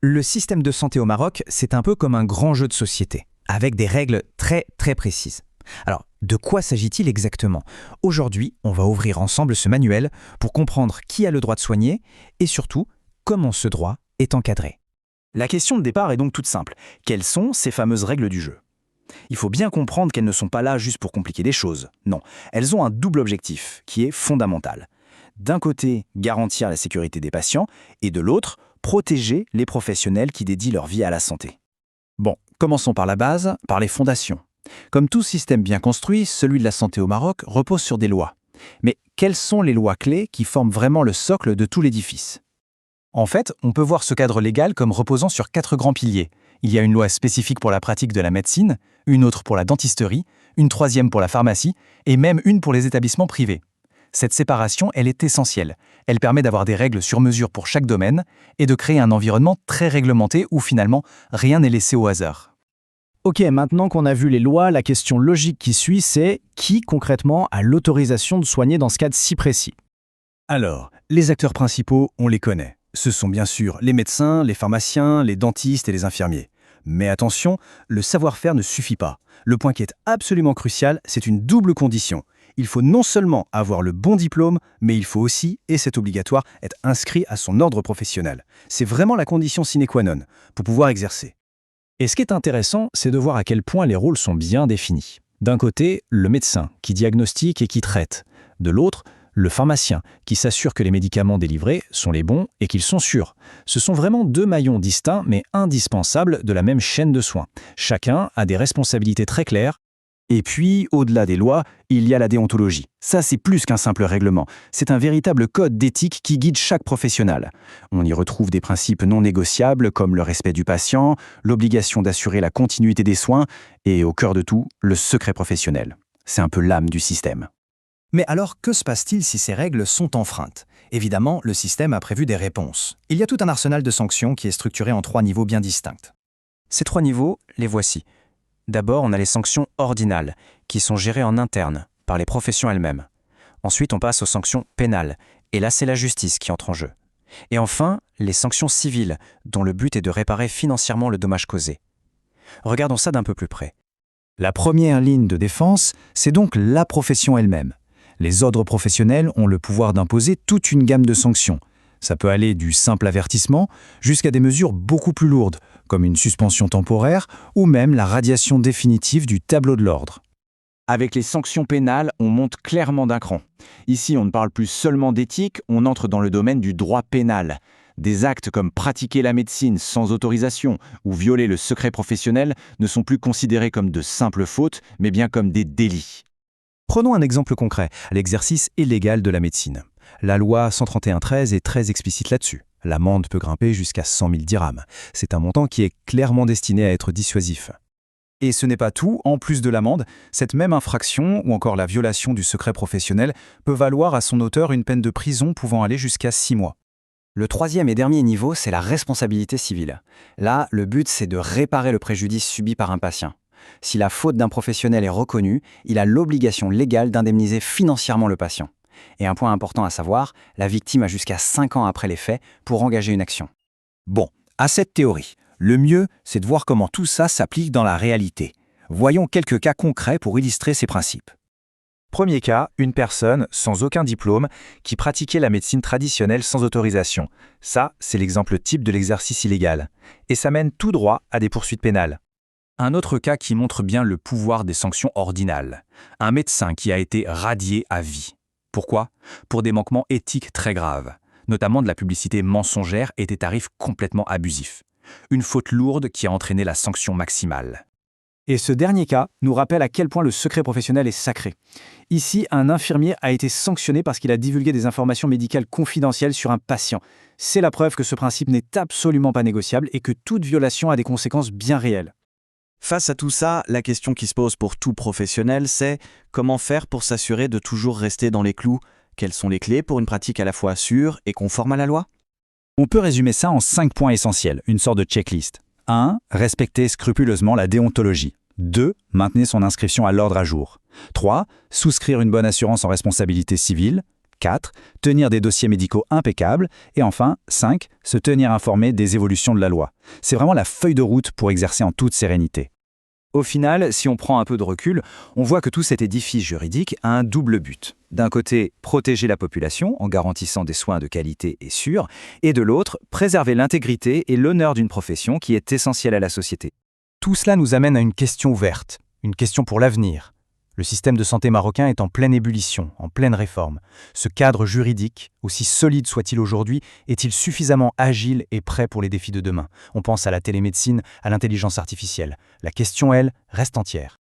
Le système de santé au Maroc, c'est un peu comme un grand jeu de société, avec des règles très très précises. Alors, de quoi s'agit-il exactement? Aujourd'hui, on va ouvrir ensemble ce manuel pour comprendre qui a le droit de soigner et surtout, comment ce droit est encadré. La question de départ est donc toute simple. Quelles sont ces fameuses règles du jeu? Il faut bien comprendre qu'elles ne sont pas là juste pour compliquer les choses. Non, elles ont un double objectif, qui est fondamental. D'un côté, garantir la sécurité des patients, et de l'autre, protéger les professionnels qui dédient leur vie à la santé. Bon, commençons par la base, par les fondations. Comme tout système bien construit, celui de la santé au Maroc repose sur des lois. Mais quelles sont les lois clés qui forment vraiment le socle de tout l'édifice? En fait, on peut voir ce cadre légal comme reposant sur 4 grands piliers. Il y a une loi spécifique pour la pratique de la médecine, une autre pour la dentisterie, une troisième pour la pharmacie, et même une pour les établissements privés. Cette séparation, elle est essentielle. Elle permet d'avoir des règles sur mesure pour chaque domaine et de créer un environnement très réglementé où finalement rien n'est laissé au hasard. Ok, maintenant qu'on a vu les lois, la question logique qui suit, c'est qui concrètement a l'autorisation de soigner dans ce cadre si précis? Alors, les acteurs principaux, on les connaît. Ce sont bien sûr les médecins, les pharmaciens, les dentistes et les infirmiers. Mais attention, le savoir-faire ne suffit pas. Le point qui est absolument crucial, c'est une double condition. Il faut non seulement avoir le bon diplôme, mais il faut aussi, et c'est obligatoire, être inscrit à son ordre professionnel. C'est vraiment la condition sine qua non pour pouvoir exercer. Et ce qui est intéressant, c'est de voir à quel point les rôles sont bien définis. D'un côté, le médecin, qui diagnostique et qui traite. De l'autre, le pharmacien, qui s'assure que les médicaments délivrés sont les bons et qu'ils sont sûrs. Ce sont vraiment 2 maillons distincts mais indispensables de la même chaîne de soins. Chacun a des responsabilités très claires. Et puis, au-delà des lois, il y a la déontologie. Ça, c'est plus qu'un simple règlement. C'est un véritable code d'éthique qui guide chaque professionnel. On y retrouve des principes non négociables comme le respect du patient, l'obligation d'assurer la continuité des soins et, au cœur de tout, le secret professionnel. C'est un peu l'âme du système. Mais alors, que se passe-t-il si ces règles sont enfreintes? Évidemment, le système a prévu des réponses. Il y a tout un arsenal de sanctions qui est structuré en 3 niveaux bien distincts. Ces 3 niveaux, les voici. D'abord, on a les sanctions ordinales, qui sont gérées en interne, par les professions elles-mêmes. Ensuite, on passe aux sanctions pénales, et là, c'est la justice qui entre en jeu. Et enfin, les sanctions civiles, dont le but est de réparer financièrement le dommage causé. Regardons ça d'un peu plus près. La première ligne de défense, c'est donc la profession elle-même. Les ordres professionnels ont le pouvoir d'imposer toute une gamme de sanctions. Ça peut aller du simple avertissement jusqu'à des mesures beaucoup plus lourdes, comme une suspension temporaire ou même la radiation définitive du tableau de l'ordre. Avec les sanctions pénales, on monte clairement d'un cran. Ici, on ne parle plus seulement d'éthique, on entre dans le domaine du droit pénal. Des actes comme pratiquer la médecine sans autorisation ou violer le secret professionnel ne sont plus considérés comme de simples fautes, mais bien comme des délits. Prenons un exemple concret, l'exercice illégal de la médecine. La loi 131-13 est très explicite là-dessus. L'amende peut grimper jusqu'à 100 000 dirhams. C'est un montant qui est clairement destiné à être dissuasif. Et ce n'est pas tout, en plus de l'amende, cette même infraction ou encore la violation du secret professionnel peut valoir à son auteur une peine de prison pouvant aller jusqu'à 6 mois. Le 3e et dernier niveau, c'est la responsabilité civile. Là, le but, c'est de réparer le préjudice subi par un patient. Si la faute d'un professionnel est reconnue, il a l'obligation légale d'indemniser financièrement le patient. Et un point important à savoir, la victime a jusqu'à 5 ans après les faits pour engager une action. Bon, à cette théorie, le mieux, c'est de voir comment tout ça s'applique dans la réalité. Voyons quelques cas concrets pour illustrer ces principes. Premier cas, une personne sans aucun diplôme qui pratiquait la médecine traditionnelle sans autorisation. Ça, c'est l'exemple type de l'exercice illégal. Et ça mène tout droit à des poursuites pénales. Un autre cas qui montre bien le pouvoir des sanctions ordinales. Un médecin qui a été radié à vie. Pourquoi? Pour des manquements éthiques très graves, notamment de la publicité mensongère et des tarifs complètement abusifs. Une faute lourde qui a entraîné la sanction maximale. Et ce dernier cas nous rappelle à quel point le secret professionnel est sacré. Ici, un infirmier a été sanctionné parce qu'il a divulgué des informations médicales confidentielles sur un patient. C'est la preuve que ce principe n'est absolument pas négociable et que toute violation a des conséquences bien réelles. Face à tout ça, la question qui se pose pour tout professionnel, c'est comment faire pour s'assurer de toujours rester dans les clous? Quelles sont les clés pour une pratique à la fois sûre et conforme à la loi? On peut résumer ça en 5 points essentiels, une sorte de checklist. 1. Respecter scrupuleusement la déontologie. 2. Maintenir son inscription à l'ordre à jour. 3. Souscrire une bonne assurance en responsabilité civile. 4. Tenir des dossiers médicaux impeccables. Et enfin, 5. Se tenir informé des évolutions de la loi. C'est vraiment la feuille de route pour exercer en toute sérénité. Au final, si on prend un peu de recul, on voit que tout cet édifice juridique a un double but. D'un côté, protéger la population en garantissant des soins de qualité et sûrs, et de l'autre, préserver l'intégrité et l'honneur d'une profession qui est essentielle à la société. Tout cela nous amène à une question ouverte, une question pour l'avenir. Le système de santé marocain est en pleine ébullition, en pleine réforme. Ce cadre juridique, aussi solide soit-il aujourd'hui, est-il suffisamment agile et prêt pour les défis de demain? On pense à la télémédecine, à l'intelligence artificielle. La question, elle, reste entière.